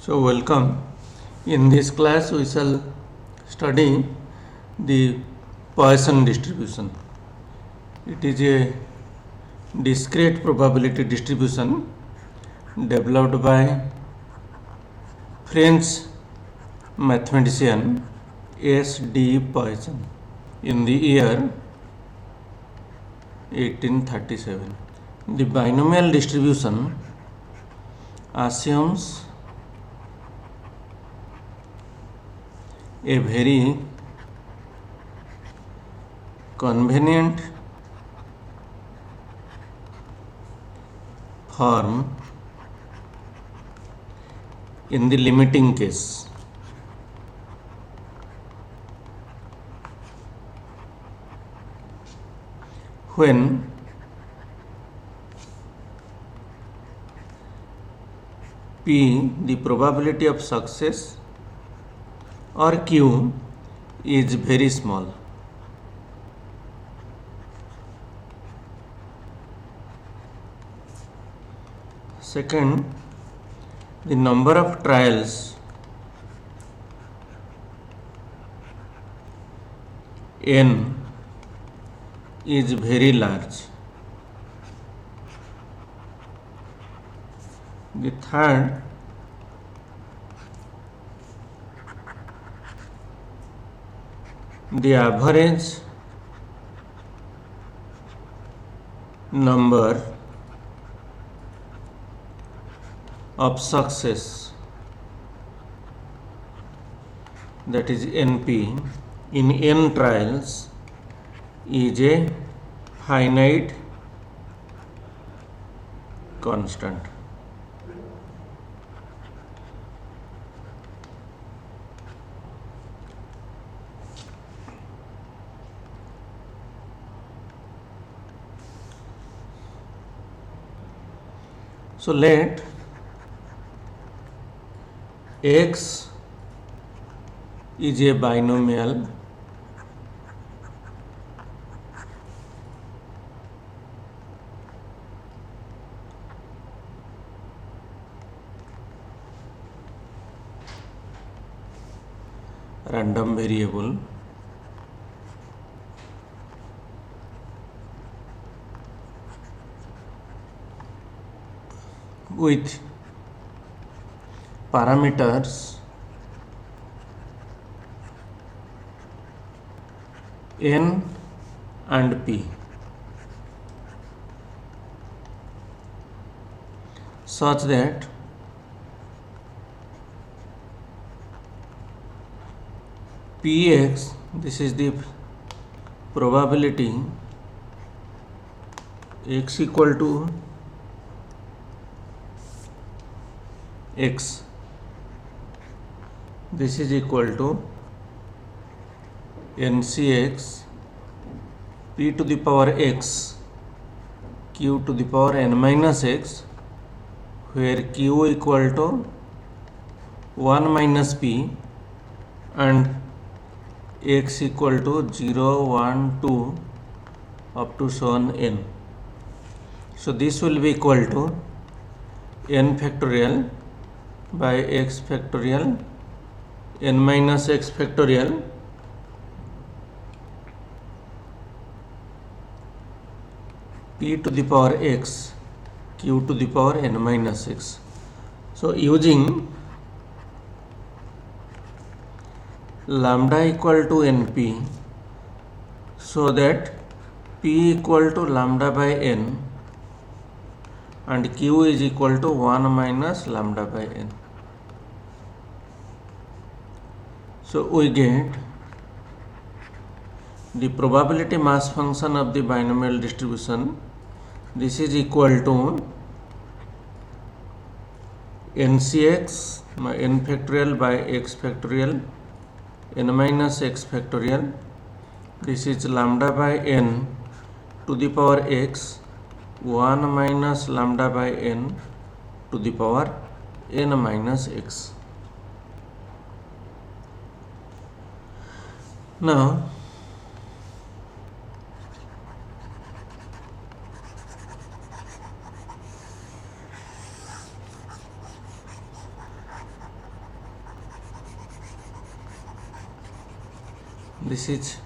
So welcome. In this class we shall study the Poisson distribution. It is a discrete probability distribution developed by French mathematician S. D. Poisson in the year 1837. The binomial distribution assumes a very convenient form in the limiting case. When P, the probability of success, or Q is very small. Second, the number of trials N is very large. The third, the average number of success, that is NP, in N trials is a finite constant. So let X is a binomial random variable with parameters N and P such that Px, this is the probability x equal to x, this is equal to NCX P to the power x Q to the power n minus x, where Q equal to 1 minus P and x equal to 0, 1, 2 up to so on n. So this will be equal to n factorial by x factorial n minus x factorial P to the power x Q to the power n minus x. So using lambda equal to NP, so that P equal to lambda by n and Q is equal to 1 minus lambda by n. So we get the probability mass function of the binomial distribution. This is equal to NCX n factorial by x factorial n minus x factorial. This is lambda by n to the power x 1 minus lambda by n to the power n minus x. Now this is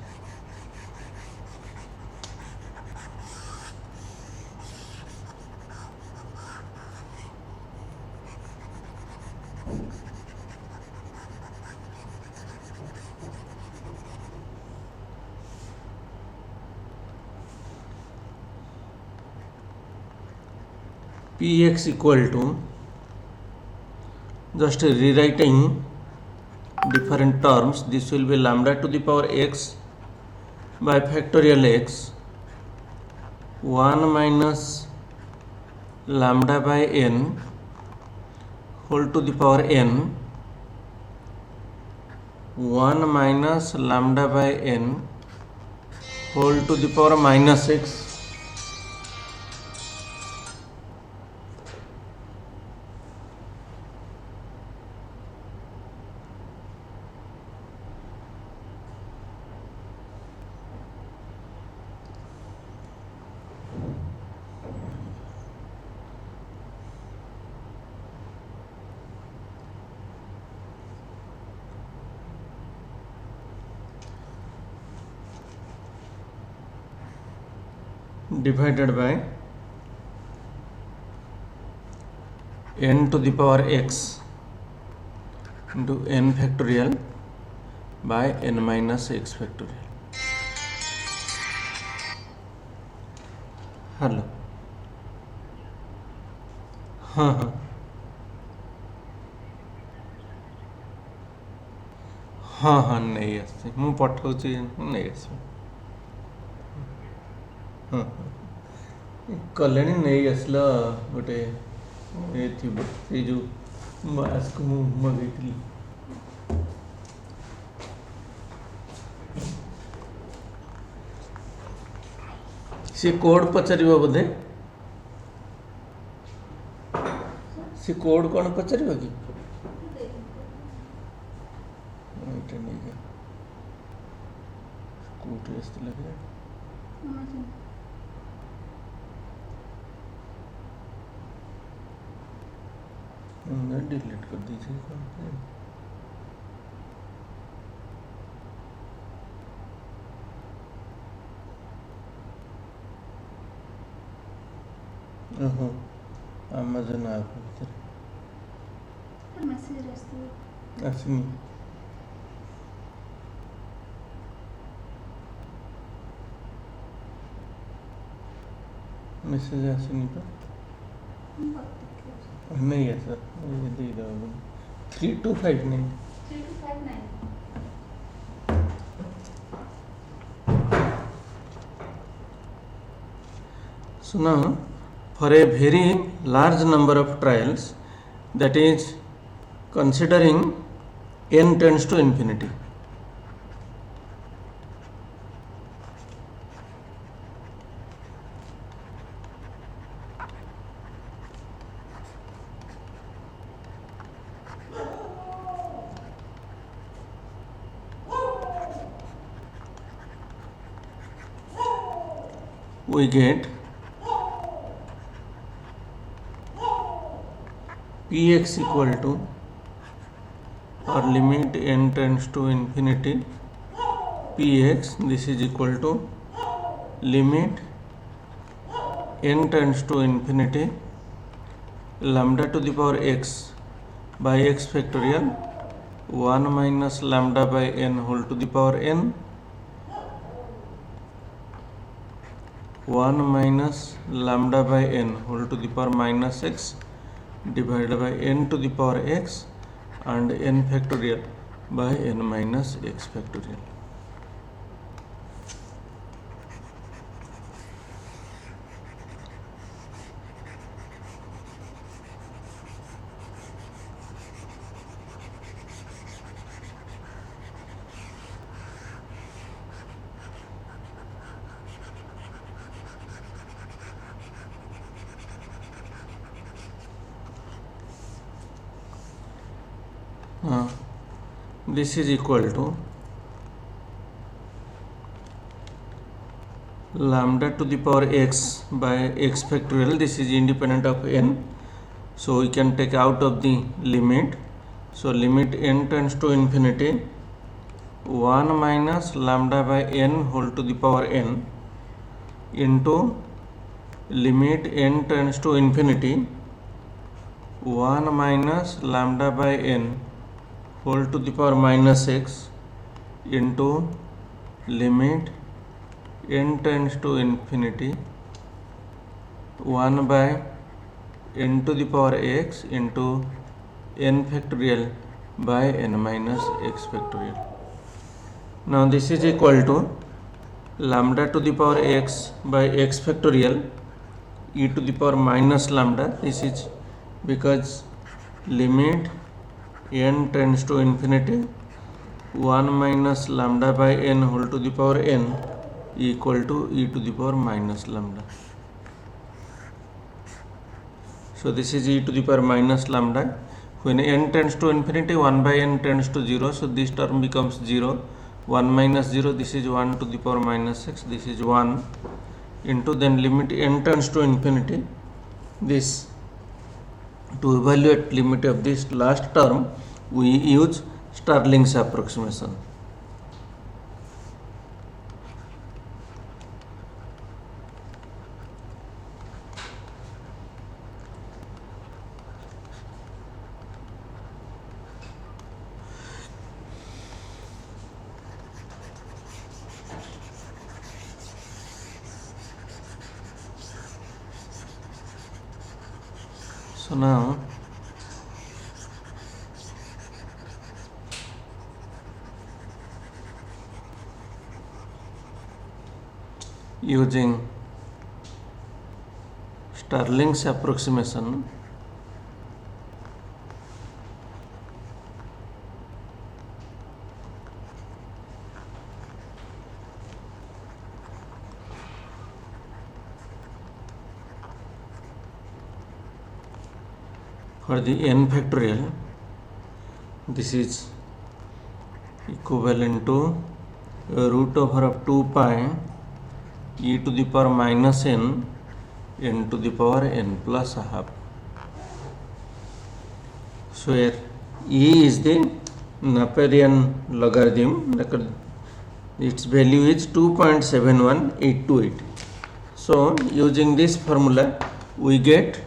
Px equal to, just rewriting different terms, this will be lambda to the power x by factorial x 1 minus lambda by n whole to the power n 1 minus lambda by n whole to the power minus x divided by n to the power x into n factorial by n minus x factorial. Hello हाँ हाँ हाँ हाँ नहीं आसे मु पठाऊँगी नहीं आस हाँ कले नहीं आसला गोटे ये जो मास्क मु मगेली सी कोड पचार बोधे सी कोड कौन पचार कि डिलीट कर दीजिए ओहो अमेज़न ऐप भीतर मैसेज आसनी मैसेज आसनी तो नहीं है सर ये दे दो 3259 So now for a very large number of trials, that is considering n tends to infinity, we get Px equal to, or limit n tends to infinity, Px, this is equal to limit n tends to infinity lambda to the power x by x factorial 1 minus lambda by n whole to the power n 1 minus lambda by n whole to the power minus x divided by n to the power x and n factorial by n minus x factorial. This is equal to lambda to the power x by x factorial. This is independent of n, so we can take out of the limit. So limit n tends to infinity 1 minus lambda by n whole to the power n into limit n tends to infinity 1 minus lambda by n whole to the power minus x into limit n tends to infinity 1 by n to the power x into n factorial by n minus x factorial. Now this is equal to lambda to the power x by x factorial e to the power minus lambda. This is because limit n tends to infinity 1 minus lambda by n whole to the power n equal to e to the power minus lambda. So this is e to the power minus lambda. When n tends to infinity, 1 by n tends to 0. So this term becomes 0. 1 minus 0, this is 1 to the power minus 6. This is 1 into then limit n tends to infinity. This, to evaluate limit of this last term, we use Stirling's approximation. So now using Stirling's approximation, for the n factorial, this is equivalent to root over of 2 pi e to the power minus n to the power n plus a half. So here e is the Napierian logarithm, its value is 2.71828. So using this formula we get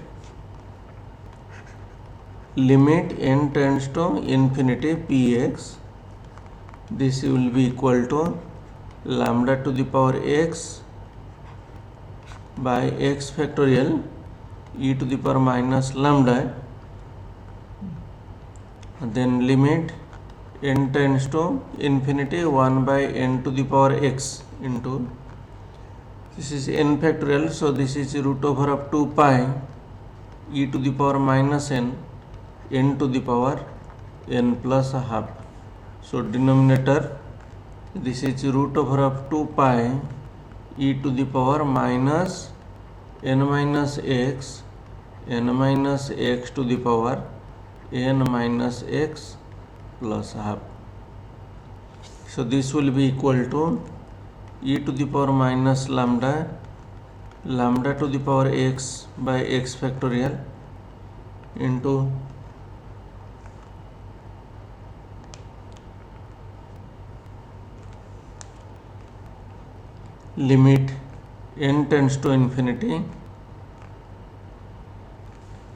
limit n tends to infinity px, this will be equal to lambda to the power x by x factorial e to the power minus lambda, then limit n tends to infinity 1 by n to the power x into, this is n factorial, so this is root over of 2 pi e to the power minus n to the power n plus a half. So denominator, this is root over of 2 pi e to the power minus n minus x to the power n minus x plus half. So this will be equal to e to the power minus lambda to the power x by x factorial into limit n tends to infinity,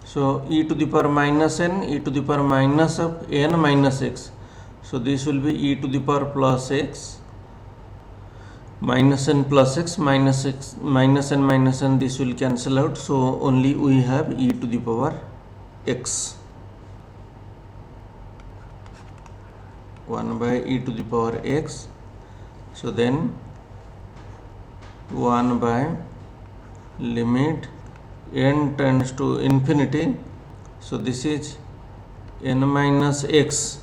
so e to the power minus n, e to the power minus of n minus x, so this will be e to the power plus x minus n plus x minus n minus n, this will cancel out, so only we have e to the power x, 1 by e to the power x. So then 1 by limit n tends to infinity, so this is n minus x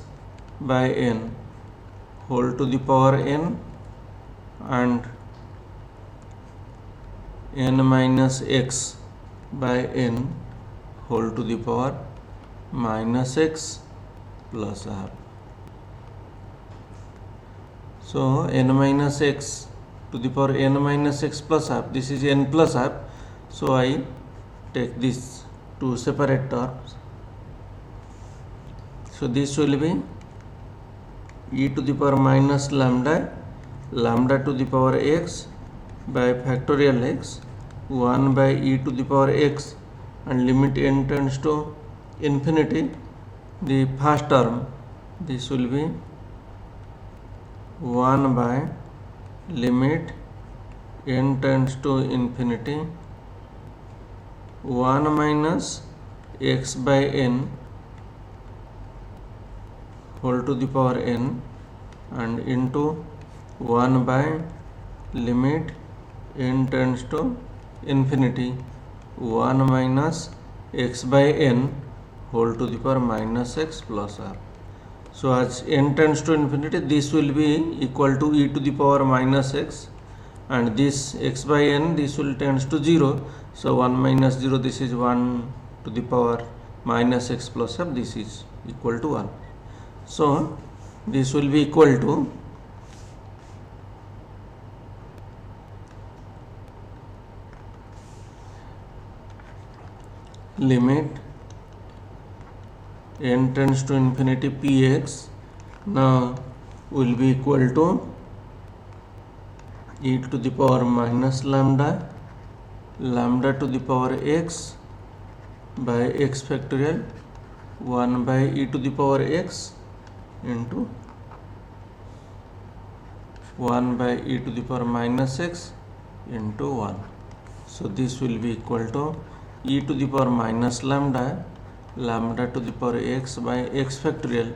by n whole to the power n and n minus x by n whole to the power minus x plus half. So n minus x to the power n minus x plus half, this is n plus half, so I take these two separate terms, so this will be e to the power minus lambda, lambda to the power x by factorial x, 1 by e to the power x, and limit n tends to infinity. The first term, this will be 1 by limit n tends to infinity 1 minus x by n whole to the power n, and into 1 by limit n tends to infinity 1 minus x by n whole to the power minus x plus r. So as n tends to infinity, this will be equal to e to the power minus x, and this x by n, this will tends to 0. So 1 minus 0, this is 1 to the power minus x plus f, this is equal to 1. So this will be equal to limit n tends to infinity px now will be equal to e to the power minus lambda, lambda to the power x by x factorial 1 by e to the power x into 1 by e to the power minus x into 1. So this will be equal to e to the power minus lambda, lambda to the power x by x factorial,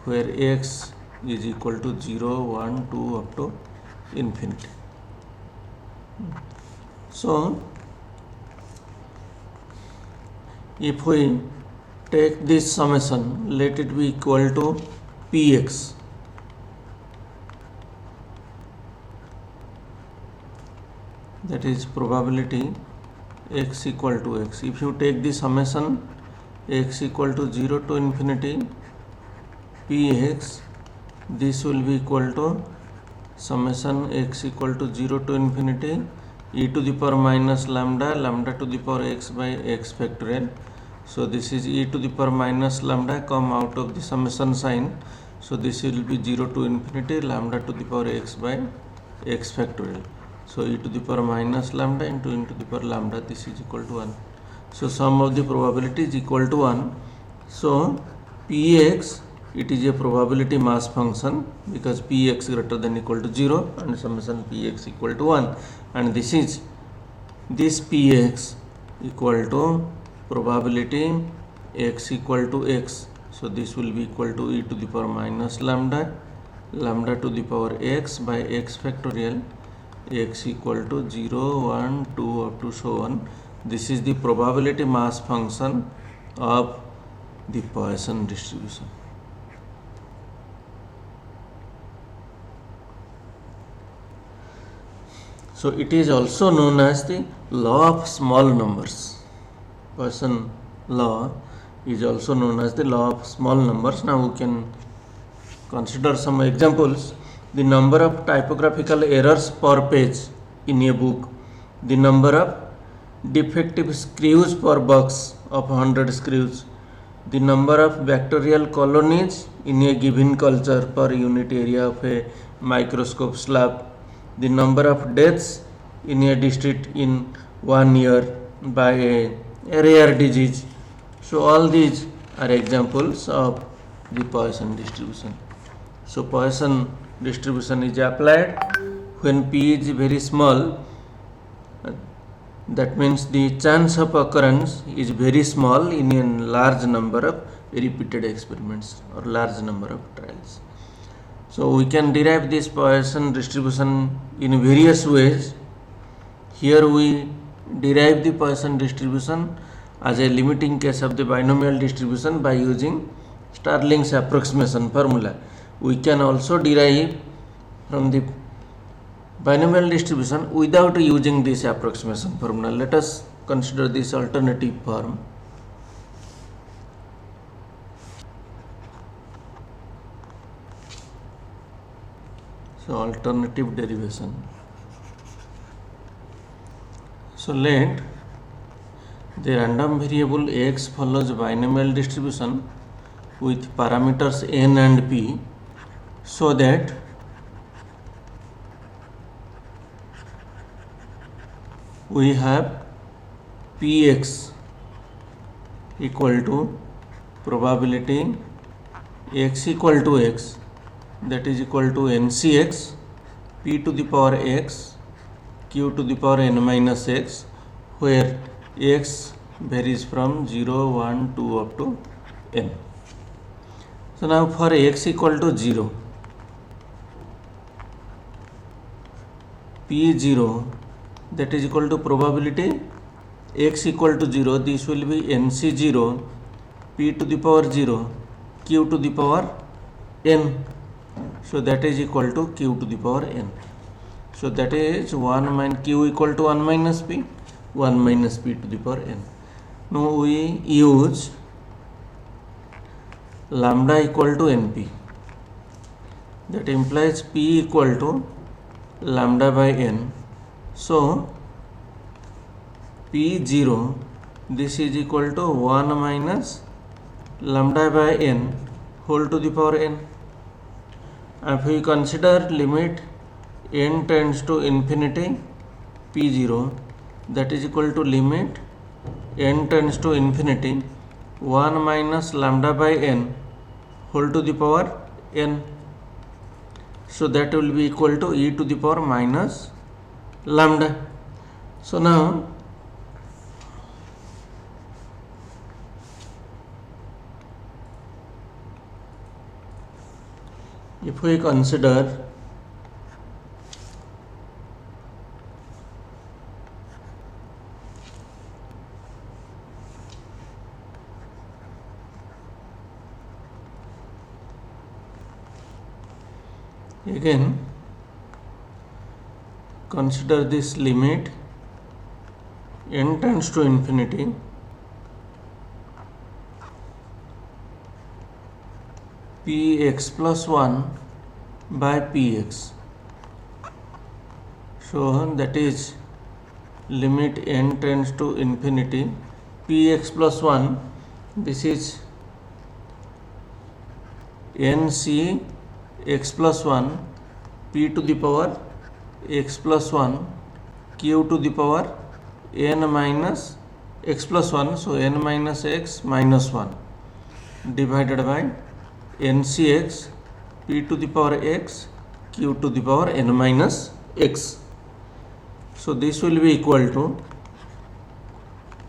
where x is equal to 0, 1, 2 up to infinity. So if we take this summation, let it be equal to px. That is probability x equal to x. If you take the summation x equal to 0 to infinity px, this will be equal to summation x equal to 0 to infinity e to the power minus lambda, lambda to the power x by x factorial. So this is e to the power minus lambda come out of the summation sign. So this will be 0 to infinity lambda to the power x by x factorial. So e to the power minus lambda into e to the power lambda, this is equal to 1. So sum of the probability is equal to 1. So px, it is a probability mass function because px greater than equal to 0 and summation px equal to 1, and this is this px equal to probability x equal to x. So this will be equal to e to the power minus lambda, lambda to the power x by x factorial, x equal to 0, 1, 2 up to so on. This is the probability mass function of the Poisson distribution. So it is also known as the law of small numbers. Poisson law is also known as the law of small numbers. Now we can consider some examples. The number of typographical errors per page in a book, the number of defective screws per box of 100 screws, the number of bacterial colonies in a given culture per unit area of a microscope slab, the number of deaths in a district in 1 year by a rare disease. So all these are examples of the Poisson distribution. So Poisson distribution is applied when p is very small. That means the chance of occurrence is very small in a large number of repeated experiments or large number of trials. So we can derive this Poisson distribution in various ways. Here we derive the Poisson distribution as a limiting case of the binomial distribution by using Stirling's approximation formula. We can also derive from the binomial distribution without using this approximation formula. Let us consider this alternative form. So alternative derivation. So let the random variable x follows binomial distribution with parameters n and p so that we have Px equal to probability x equal to x, that is equal to ncx p to the power x q to the power n minus x, where x varies from 0, 1, 2 up to n. So now for x equal to 0, p0, that is equal to probability x equal to 0, this will be nc0 p to the power 0 q to the power n, so that is equal to q to the power n. So that is 1 minus q equal to 1 minus p, 1 minus p to the power n. Now we use lambda equal to np, that implies p equal to lambda by n. So p0, this is equal to 1 minus lambda by n whole to the power n. If we consider limit n tends to infinity p0, that is equal to limit n tends to infinity 1 minus lambda by n whole to the power n, so that will be equal to e to the power minus lambda. So now if we consider again, consider this limit n tends to infinity px plus 1 by px. So that is limit n tends to infinity px plus 1, this is nc x plus 1 p to the power x plus 1 q to the power n minus x plus 1, so n minus x minus 1 divided by ncx p to the power x q to the power n minus x. So this will be equal to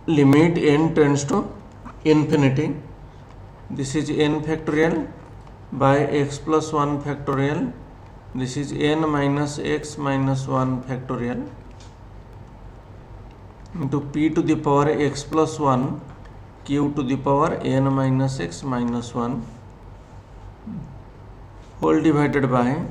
limit n tends to infinity, this is n factorial by x plus 1 factorial, this is n minus x minus 1 factorial into p to the power x plus 1 q to the power n minus x minus 1 whole divided by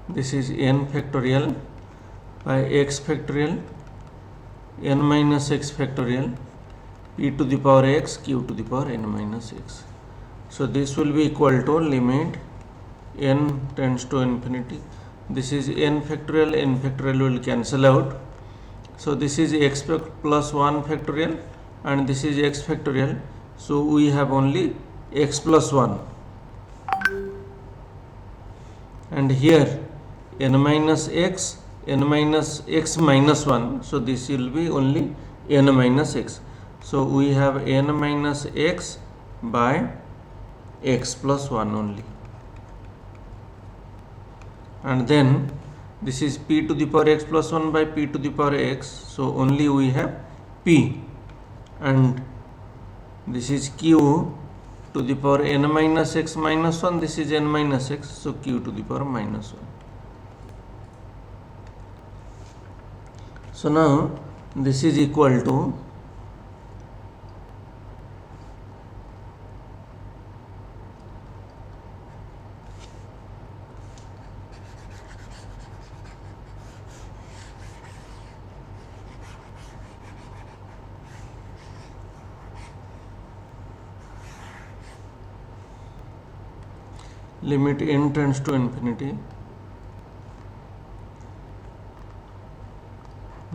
this is n factorial by x factorial n minus x factorial e to the power x q to the power n minus x. So this will be equal to limit n tends to infinity, this is n factorial will cancel out, so this is x plus 1 factorial and this is x factorial, so we have only x plus 1, and here n minus x minus 1, so this will be only n minus x, so we have n minus x by x plus 1 only, and then this is p to the power x plus 1 by p to the power x, so only we have p, and this is q to the power n minus x minus 1, this is n minus x, so q to the power minus 1. So now this is equal to limit n tends to infinity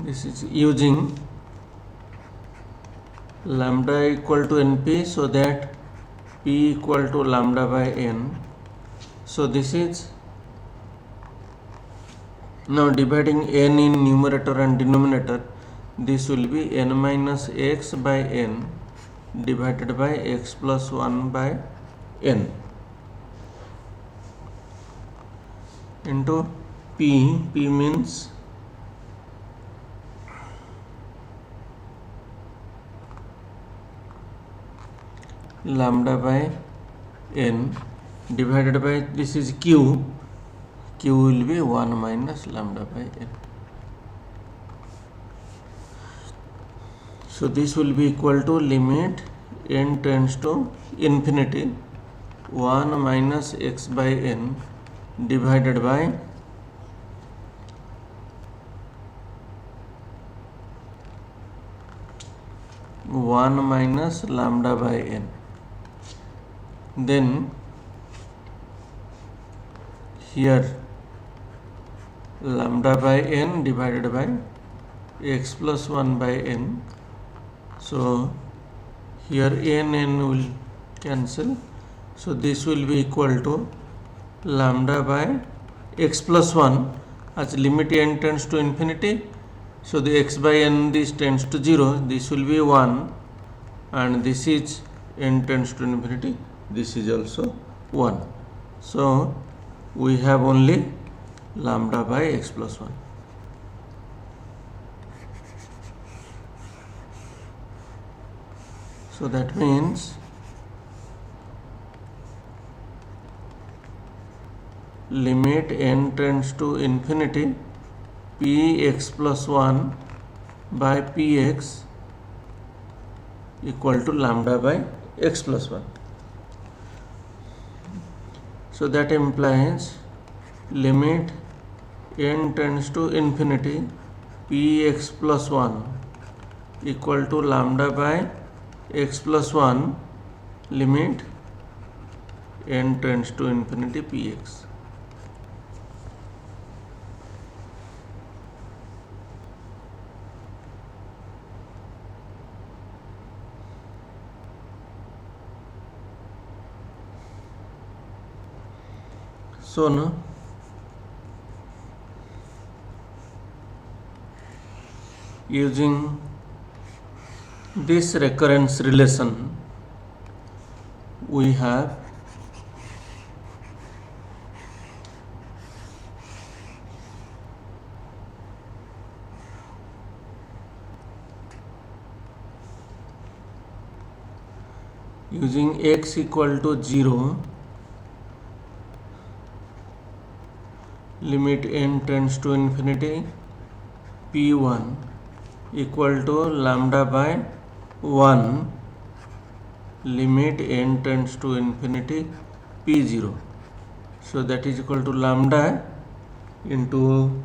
this is using lambda equal to np, so that p equal to lambda by n. So this is now dividing n in numerator and denominator. This will be n minus x by n divided by x plus 1 by n into p. P means lambda by n divided by, this is q. Q will be 1 minus lambda by n. So this will be equal to limit n tends to infinity 1 minus x by n divided by one minus lambda by n. Then here lambda by n divided by x plus 1 by n. So here n will cancel. So this will be equal to lambda by x plus 1, as limit n tends to infinity. So the x by n, this tends to 0, this will be 1, and this is n tends to infinity, this is also 1. So we have only lambda by x plus 1. So that means limit n tends to infinity px plus 1 by px equal to lambda by x plus 1. So that implies limit n tends to infinity px plus 1 equal to lambda by x plus 1 limit n tends to infinity px. So now using this recurrence relation, we have using x equal to 0, limit n tends to infinity p1 equal to lambda by 1 limit n tends to infinity p0. So that is equal to lambda into,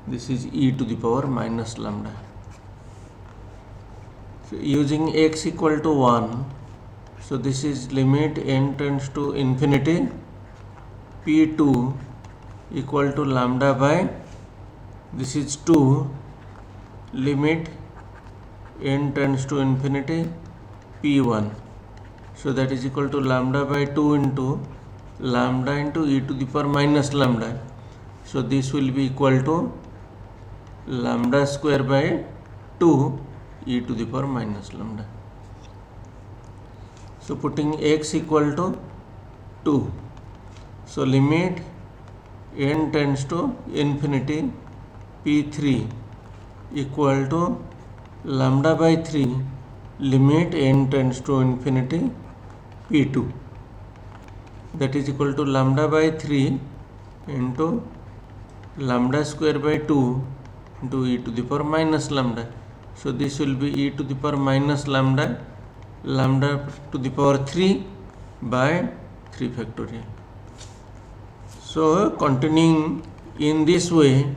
this is e to the power minus lambda. So using x equal to 1, so this is limit n tends to infinity p2 equal to lambda by, this is 2 limit n tends to infinity p1. So that is equal to lambda by 2 into lambda into e to the power minus lambda. So this will be equal to lambda square by 2 e to the power minus lambda. So putting x equal to 2, so limit n tends to infinity p3 equal to lambda by 3 limit n tends to infinity p2, that is equal to lambda by 3 into lambda square by 2 into e to the power minus lambda. So this will be e to the power minus lambda, lambda to the power 3 by 3 factorial. So continuing in this way,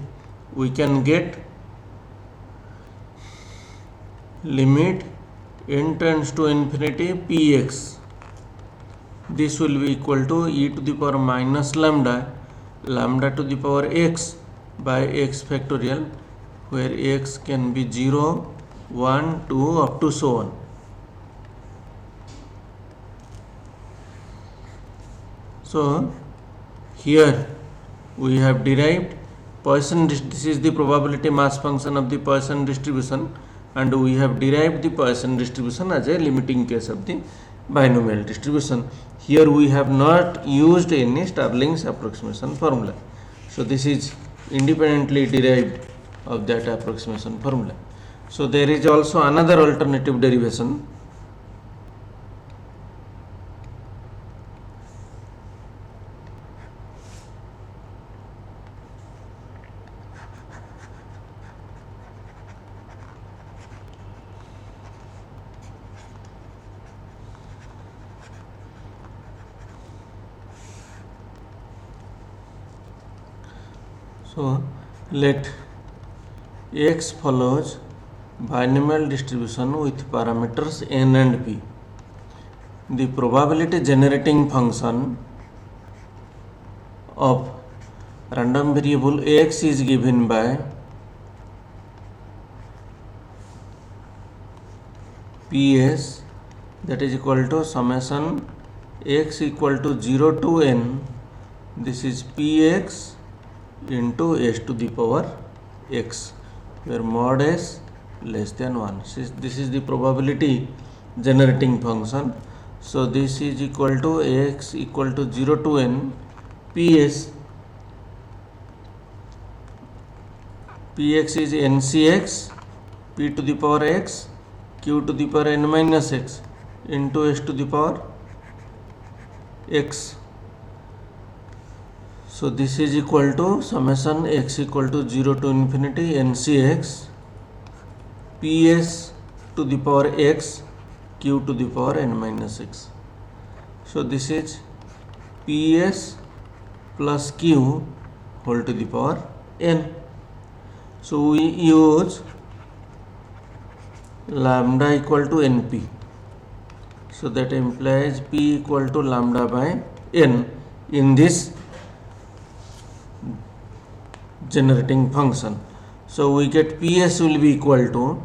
we can get limit n tends to infinity px. This will be equal to e to the power minus lambda, lambda to the power x by x factorial, where x can be 0, 1, 2 up to so on. So here we have derived Poisson, this is the probability mass function of the Poisson distribution, and we have derived the Poisson distribution as a limiting case of the binomial distribution. Here we have not used any Stirling's approximation formula. So this is independently derived of that approximation formula. So there is also another alternative derivation. So let x follows binomial distribution with parameters n and p. The probability generating function of random variable x is given by ps, that is equal to summation x equal to 0 to n, this is px into s to the power x, where mod s less than 1. This is the probability generating function. So this is equal to x equal to 0 to n ps. Px is ncx p to the power x q to the power n minus x into s to the power x. So this is equal to summation x equal to 0 to infinity ncx ps to the power x q to the power n minus x. So this is ps plus q whole to the power n. So we use lambda equal to np. So that implies p equal to lambda by n in this generating function. So we get ps will be equal to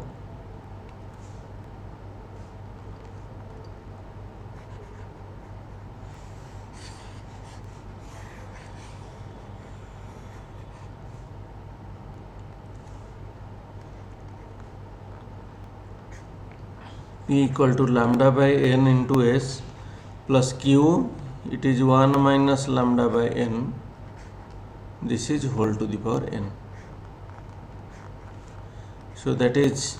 p equal to lambda by n into s plus q, it is 1 minus lambda by n, this is whole to the power n. So that is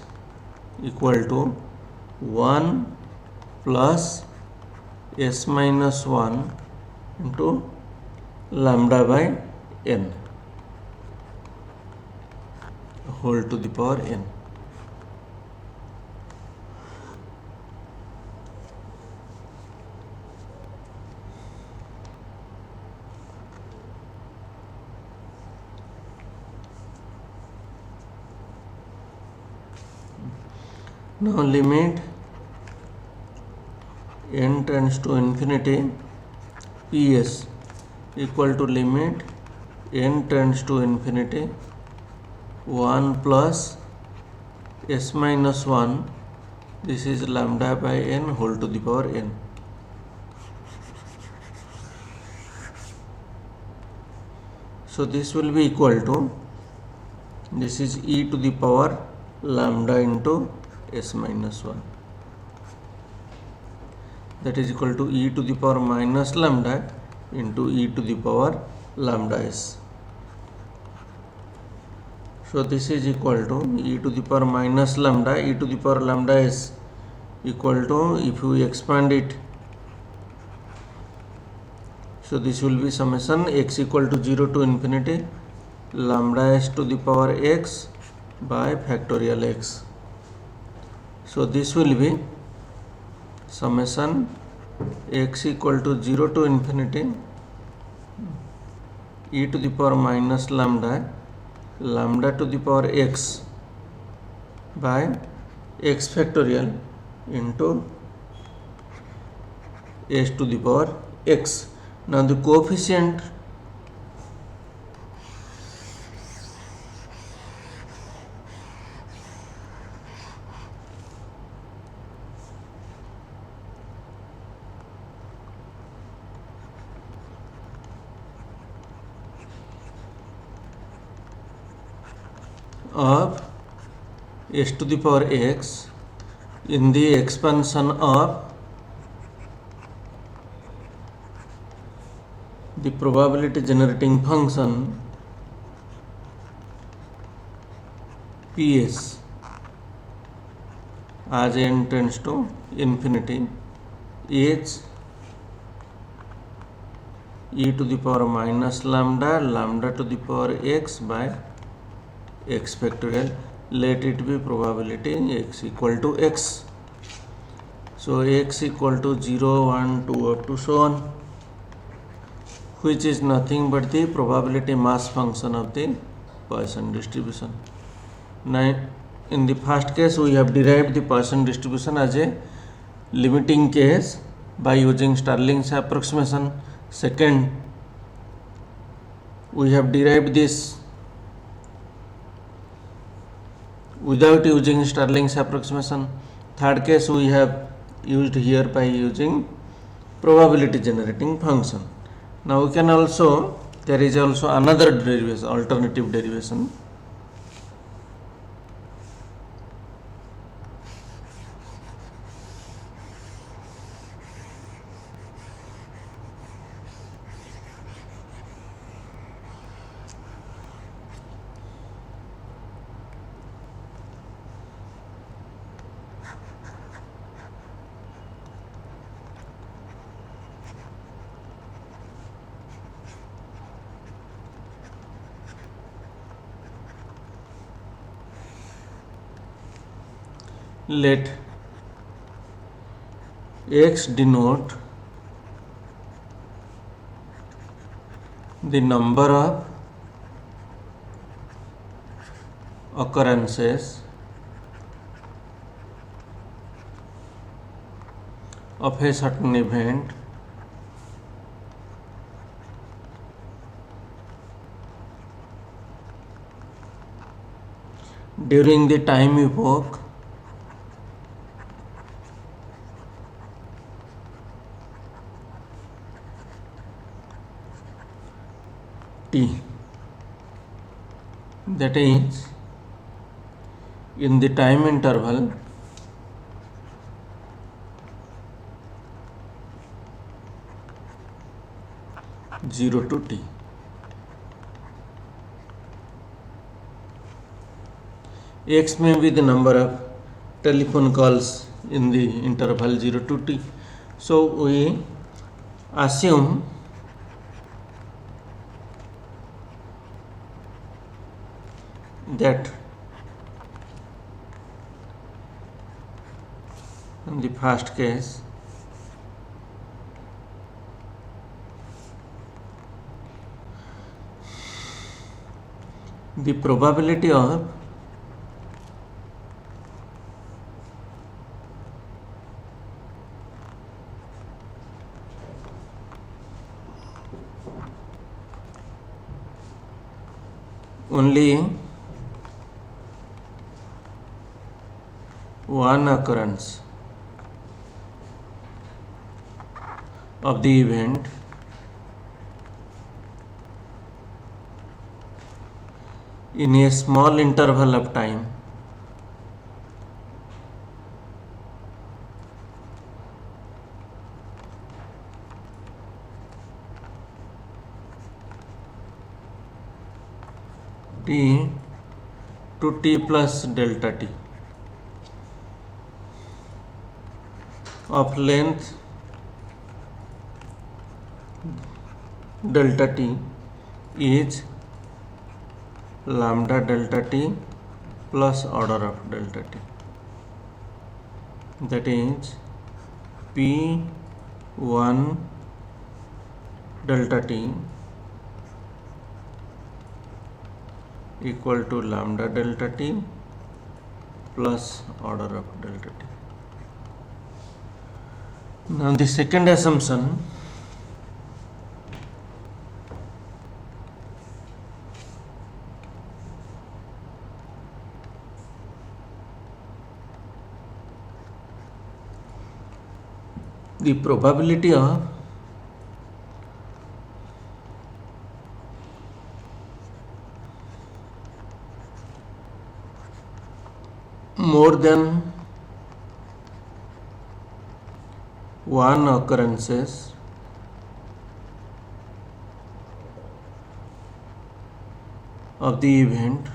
equal to 1 plus s minus 1 into lambda by n whole to the power n. Now limit n tends to infinity ps equal to limit n tends to infinity 1 plus s minus 1, this is lambda by n whole to the power n. So this will be equal to, this is e to the power lambda into s minus 1, that is equal to e to the power minus lambda into e to the power lambda s. So this is equal to e to the power minus lambda, e to the power lambda s equal to, if you expand it, so this will be summation x equal to 0 to infinity lambda s to the power x by factorial x. So this will be summation x equal to 0 to infinity e to the power minus lambda, lambda to the power x by x factorial into s to the power x. Now the coefficient of s to the power x in the expansion of the probability generating function Ps as n tends to infinity is e to the power minus lambda to the power x by x factorial. Let it be probability x equal to x. So x equal to 0, 1, 2 up to so on, which is nothing but the probability mass function of the Poisson distribution. Now in the first case we have derived the Poisson distribution as a limiting case by using Stirling's approximation. Second, we have derived this without using Stirling's approximation. Third case we have used here by using probability generating function. Now we can also, there is also another derivation, alternative derivation. Let x denote the number of occurrences of a certain event during the time epoch t, that is in the time interval 0 to t. X may be the number of telephone calls in the interval 0 to t. So we assume that in the first case the probability of only one occurrence of the event in a small interval of time t to t plus delta t of length delta t is lambda delta t plus order of delta t, that is p1 delta t equal to lambda delta t plus order of delta t. Now the second assumption, the probability of than one occurrences of the event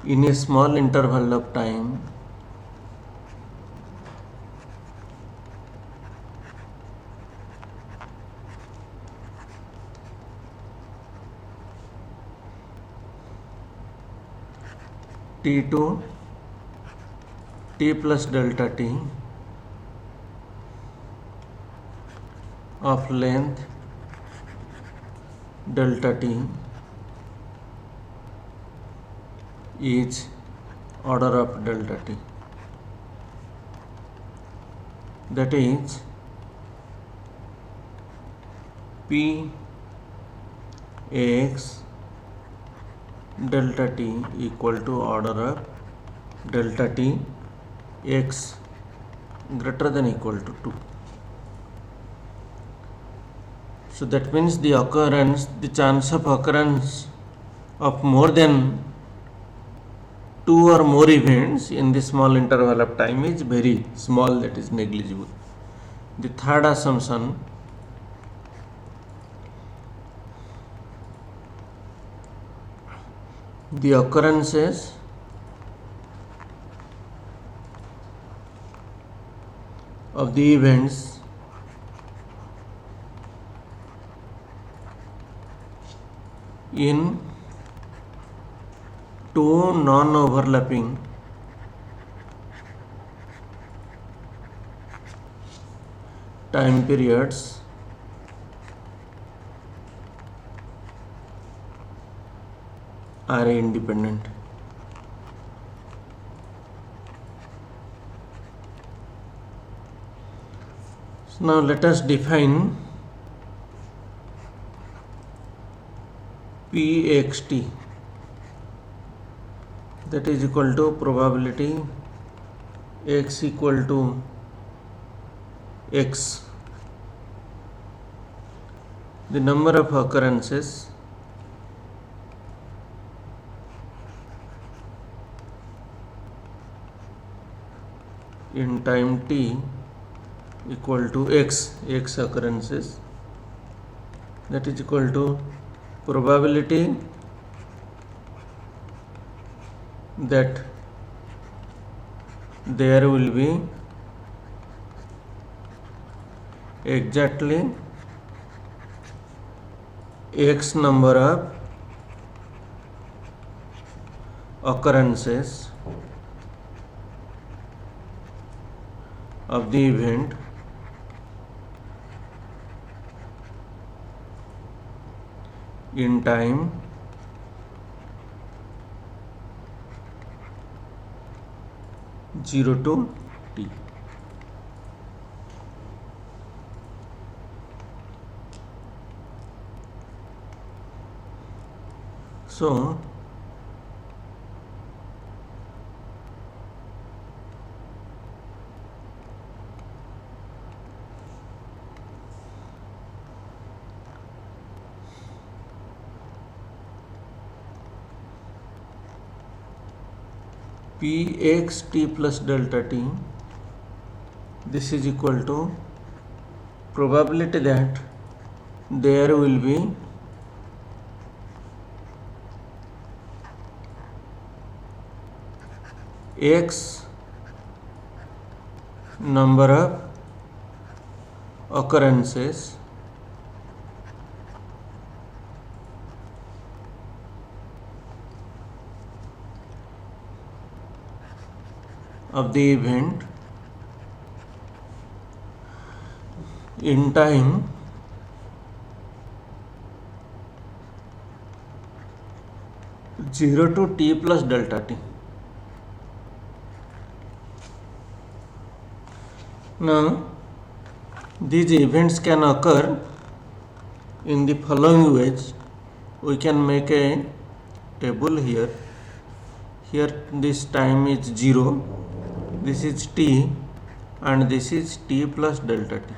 in a small interval of time t2 t plus delta t of length delta t is order of delta t, that is p x delta t equal to order of delta t x greater than equal to 2. So that means the chance of occurrence of more than 2 or more events in the small interval of time is very small, that is negligible. The third assumption, the occurrences of the events in two non-overlapping time periods are independent. So now let us define Pxt, that is equal to probability x equal to x, the number of occurrences in time t equal to x occurrences, that is equal to probability that there will be exactly x number of occurrences of the event in time zero to t. So Px t plus delta t, this is equal to probability that there will be x number of occurrences of the event in time zero to t plus delta t. Now these events can occur in the following ways. We can make a table here. Here this time is 0, this is t, and this is t plus delta t,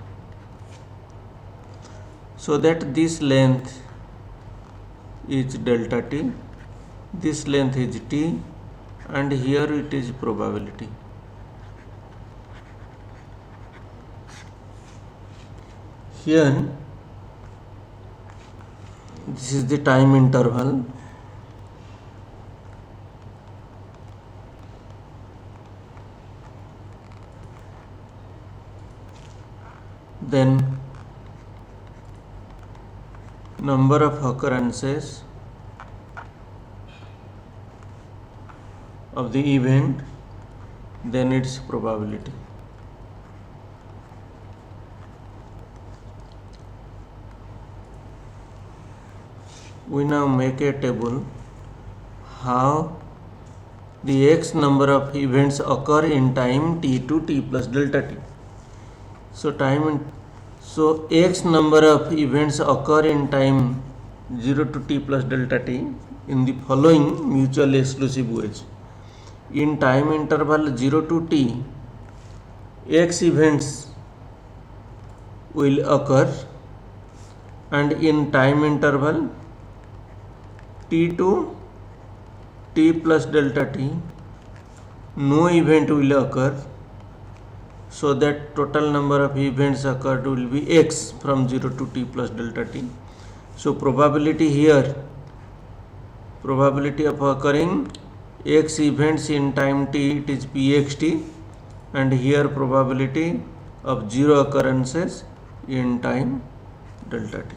so that this length is delta t, this length is t, and here it is probability. Here this is the time interval. Then number of occurrences of the event, then its probability. We now make a table how the x number of events occur in time t to t plus delta t. So x number of events occur in time 0 to t plus delta t in the following mutually exclusive ways. In time interval 0 to t, x events will occur, and in time interval t to t plus delta t, no event will occur, so that total number of events occurred will be x from 0 to t plus delta t. So probability here, probability of occurring x events in time t, it is pxt, and here probability of 0 occurrences in time delta t.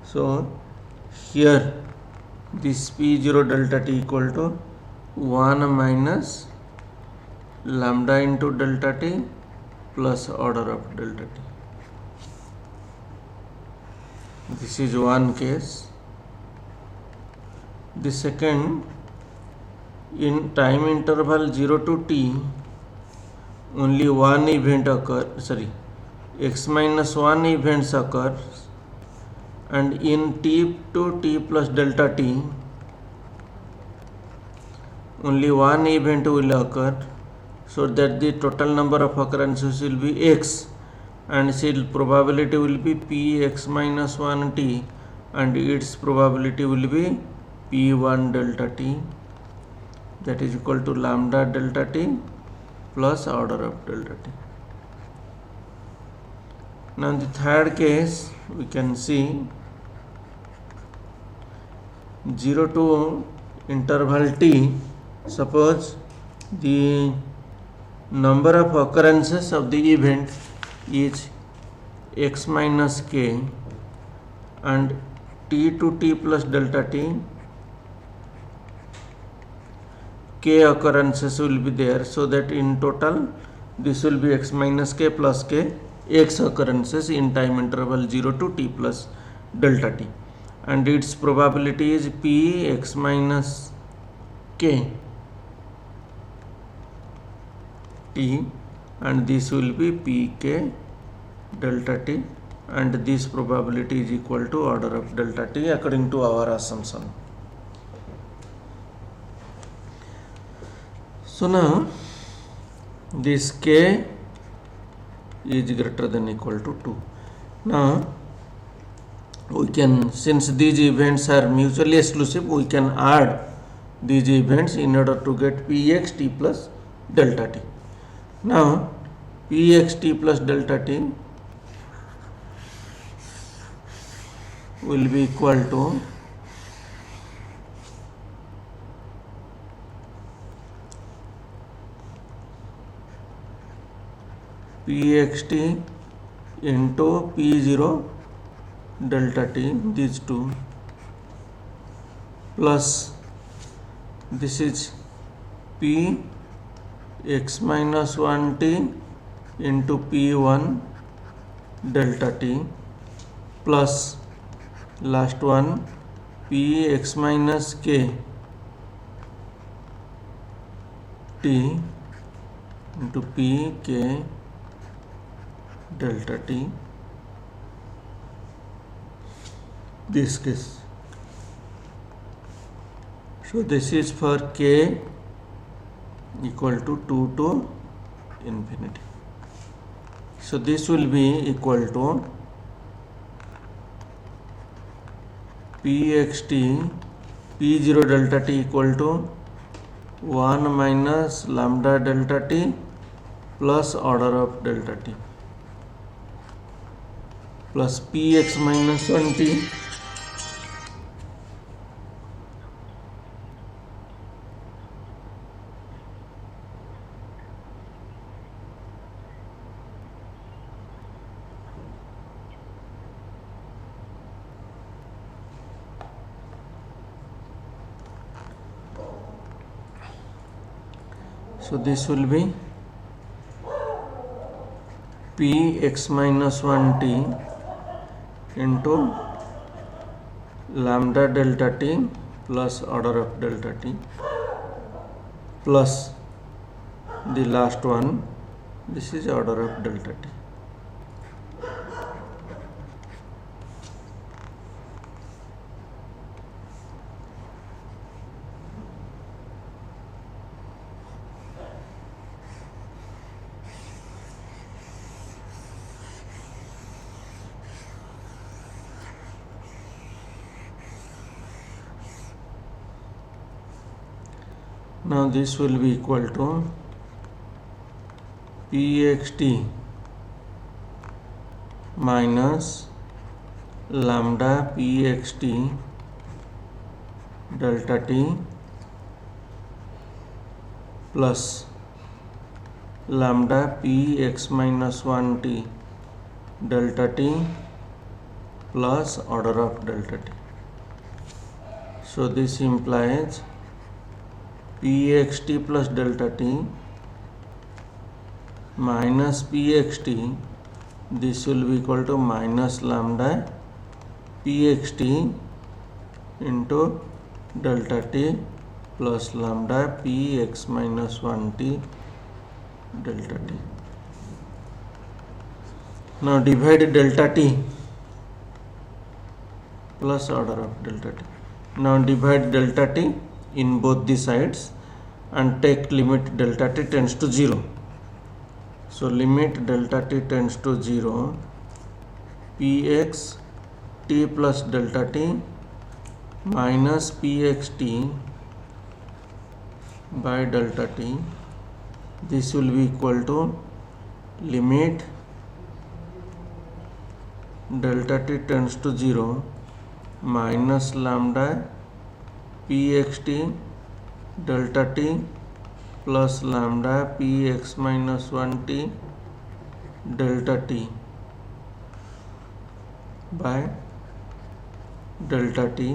So here this p0 delta t equal to 1 minus lambda into delta t plus order of delta t. This is one case. The second, in time interval 0 to t, only one event occurs, x minus 1 events occurs, and in t to t plus delta t, only one event will occur, so that the total number of occurrences will be x, and its probability will be p x minus 1 t, and its probability will be p1 delta t, that is equal to lambda delta t plus order of delta t. Now in the third case, we can see 0 to interval t, suppose the number of occurrences of the event is x minus k, and t to t plus delta t, k occurrences will be there, so that in total this will be x minus k plus k, x occurrences in time interval 0 to t plus delta t, and its probability is p x minus k t, and this will be pk delta t, and this probability is equal to order of delta t according to our assumption. So now this k is greater than equal to 2. Now we can, since these events are mutually exclusive, we can add these events in order to get px t plus delta t. Now px t plus delta t will be equal to pxt into p0 delta t, these two, plus this is p x minus 1 t into p1 delta t, plus last one p x minus k t into p k delta t, this case. So this is for k equal to 2 to infinity. So this will be equal to P X T P zero delta T equal to 1 minus lambda delta T plus order of delta T plus P X minus 1 T so this will be p x minus 1 t into lambda delta t plus order of delta t plus the last one, this is order of delta t. Now this will be equal to pxt minus lambda pxt delta t plus lambda px minus 1 t delta t plus order of delta t. So this implies pxt plus delta t minus pxt, this will be equal to minus lambda pxt into delta t plus lambda px minus 1 t delta t. Now divide delta t plus order of delta t. Now divide delta t in both the sides and take limit delta t tends to 0. So limit delta t tends to 0, px t plus delta t minus pxt by delta t, this will be equal to limit delta t tends to 0 minus lambda pxt delta t plus lambda px minus 1 t delta t by delta t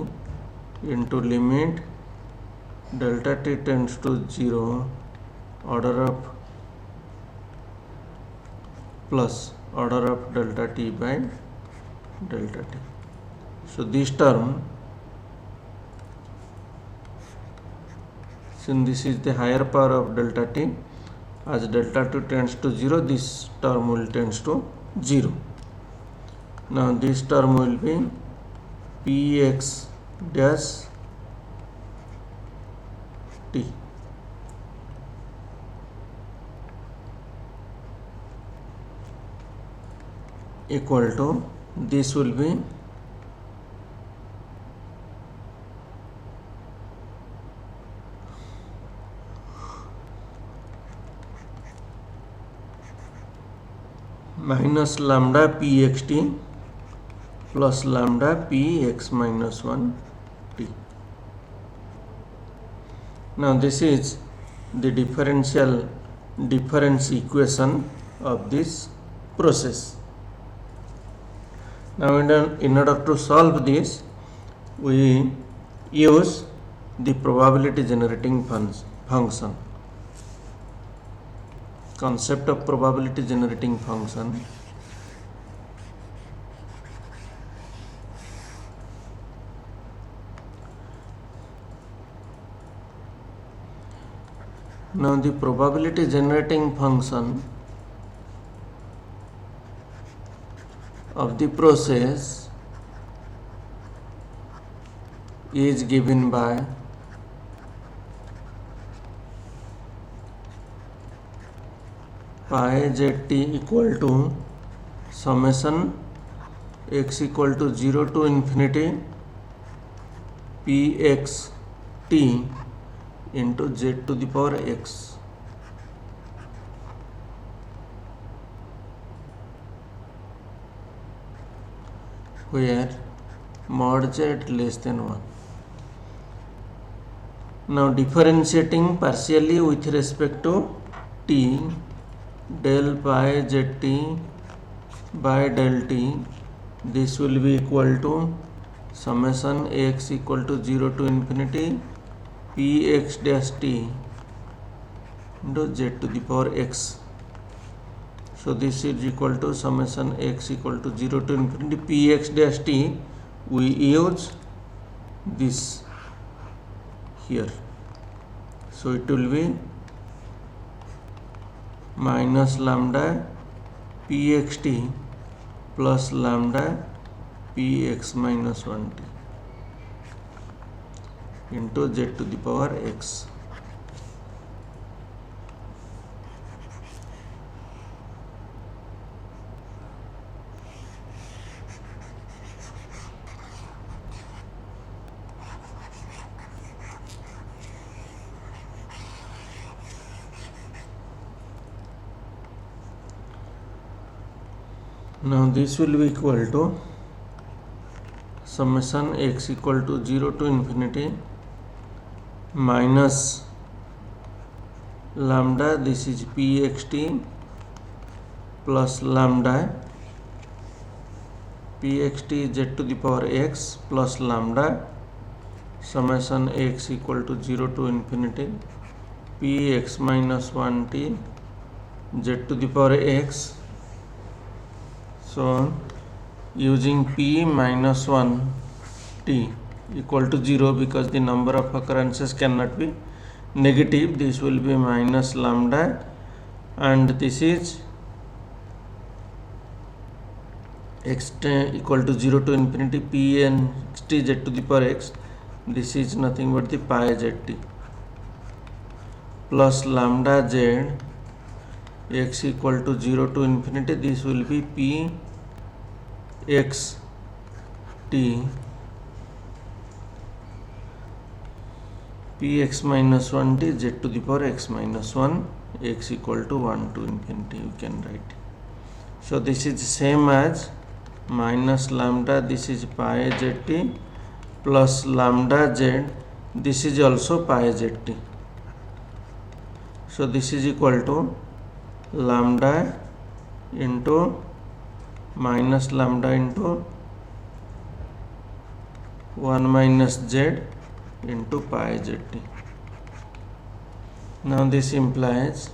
into limit delta t tends to 0 order of plus order of delta t by delta t. So this term, since this is the higher power of delta t, as delta t tends to 0, this term will tends to 0. Now this term will be px dash t equal to, this will be minus lambda pxt plus lambda px minus 1 t. Now this is the difference equation of this process. Now in order to solve this, we use the probability generating function. Concept of probability generating function. Now the probability generating function of the process is given by pi zt equal to summation x equal to 0 to infinity pxt into z to the power x, where mod z less than 1. Now differentiating partially with respect to t, del pi zt by del t, this will be equal to summation x equal to 0 to infinity px dash t into z to the power x. So this is equal to summation x equal to 0 to infinity px dash t. We use this here, so it will be minus lambda pxt plus lambda px minus 1t into z to the power x. Now this will be equal to summation x equal to 0 to infinity minus lambda, this is pxt plus lambda pxt z to the power x plus lambda summation x equal to 0 to infinity px minus 1t z to the power x. So using p minus 1 t equal to 0, because the number of occurrences cannot be negative, this will be minus lambda, and this is x equal to 0 to infinity p and xt z to the power x, this is nothing but the pi zt plus lambda z x equal to 0 to infinity, this will be p x t px minus 1t z to the power x minus 1 x equal to 1 to infinity, you can write. So this is same as minus lambda, this is pi zt plus lambda z, this is also pi zt. So this is equal to lambda into minus lambda into 1 minus z into pi zt. Now this implies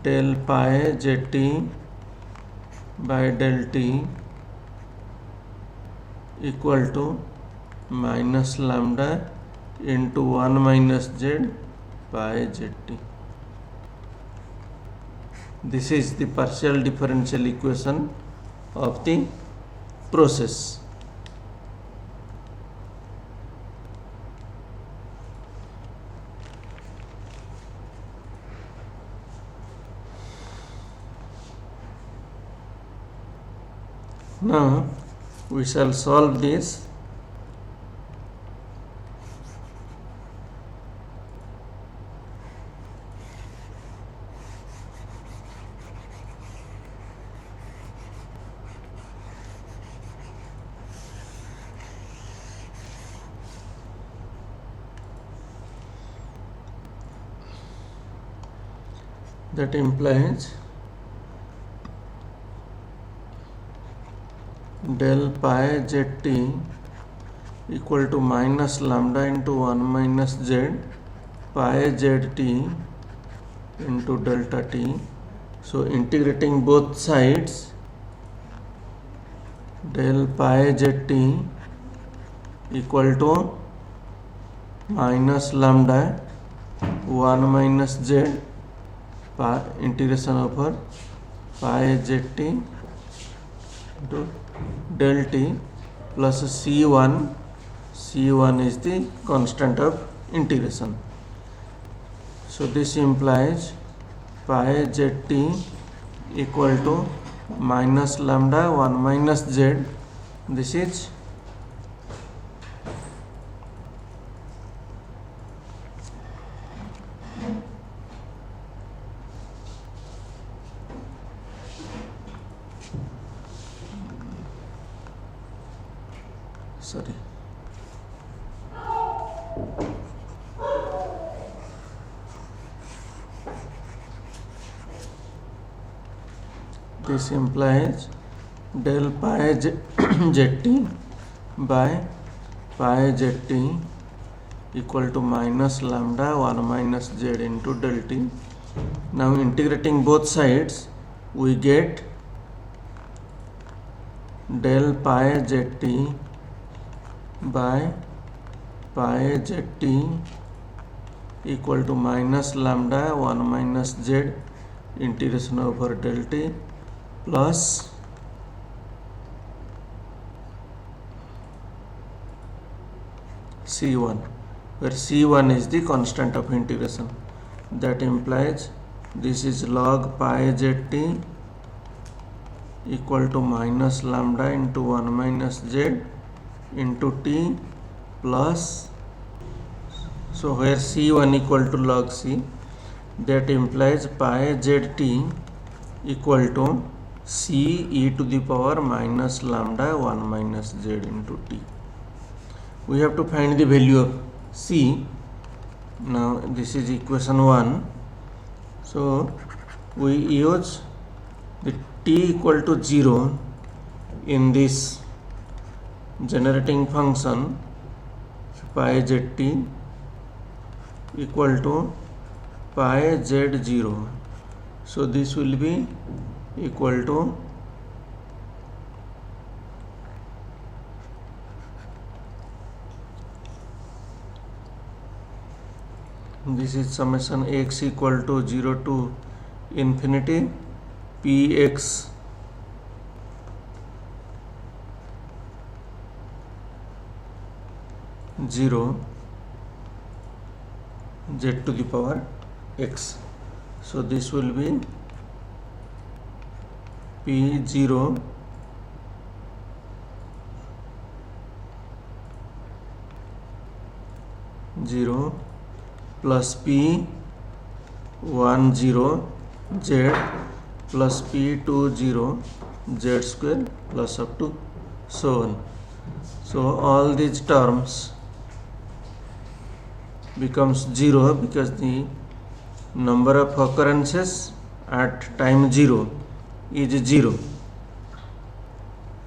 del pi zt by del t equal to minus lambda into 1 minus z pi zt. This is the partial differential equation of the process. Now we shall solve this. That implies del pi zt equal to minus lambda into 1 minus z pi zt into delta t. So integrating both sides, del pi zt equal to minus lambda 1 minus z pi integration over pi zt into del t plus c1. C1 is the constant of integration. So this implies pi zt equal to minus lambda 1 minus z, this is sorry. This implies del pi zt by pi zt equal to minus lambda 1 minus z into del t. Now integrating both sides, we get del pi zt by pi zt equal to minus lambda 1 minus z integration over del t plus C1, where C1 is the constant of integration. That implies this is log pi zt equal to minus lambda into 1 minus z into t plus, so where C1 equal to log C, that implies pi zt equal to C e to the power minus lambda 1 minus z into t. We have to find the value of C. Now this is equation 1. So we use the t equal to 0 in this generating function pi zt equal to pi z0. So this will be equal to this is summation x equal to 0 to infinity px zero z to the power x. So this will be p0 0 plus p10 z plus p20 z square plus up to so on. So all these terms becomes 0 because the number of occurrences at time 0 is 0.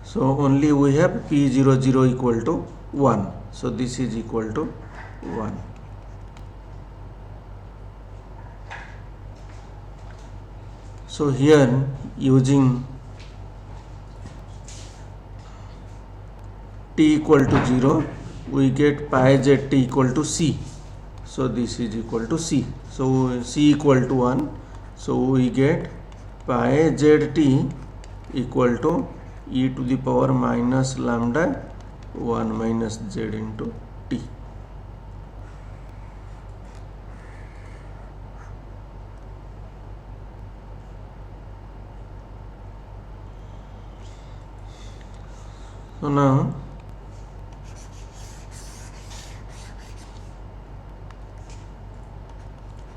So only we have p00 equal to 1. So this is equal to 1. So here using t equal to 0, we get pi zt equal to C. So this is equal to C. So C equal to 1. So we get pi zt equal to e to the power minus lambda 1 minus z into t. So now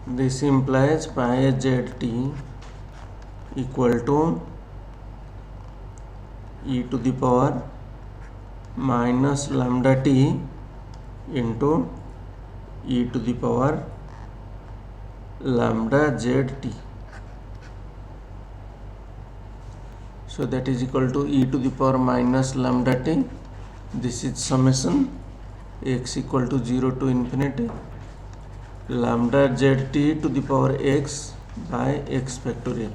this implies pi zt equal to e to the power minus lambda t into e to the power lambda zt. So that is equal to e to the power minus lambda t. This is summation x equal to 0 to infinity lambda zt to the power x by x factorial.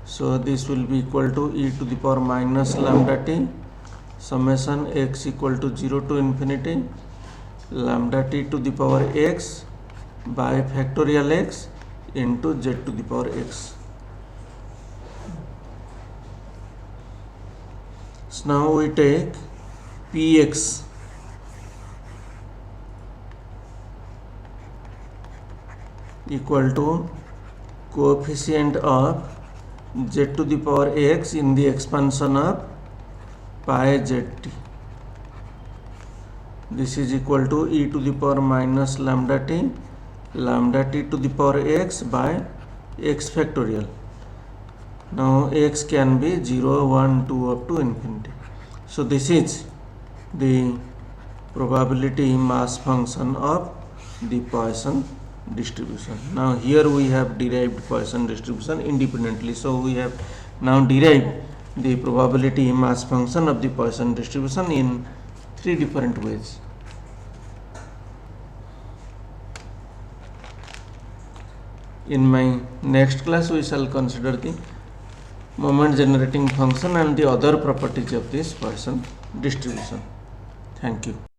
So this will be equal to e to the power minus lambda t summation x equal to 0 to infinity lambda t to the power x by factorial x into z to the power x. So now we take px equal to coefficient of z to the power x in the expansion of pi zt. This is equal to e to the power minus lambda t to the power x by x factorial. Now x can be 0, 1, 2 up to infinity. So this is the probability mass function of the Poisson distribution. Now here we have derived Poisson distribution independently. So we have now derived the probability mass function of the Poisson distribution in 3 different ways. In my next class we shall consider the moment generating function and the other properties of this Poisson distribution. Thank you.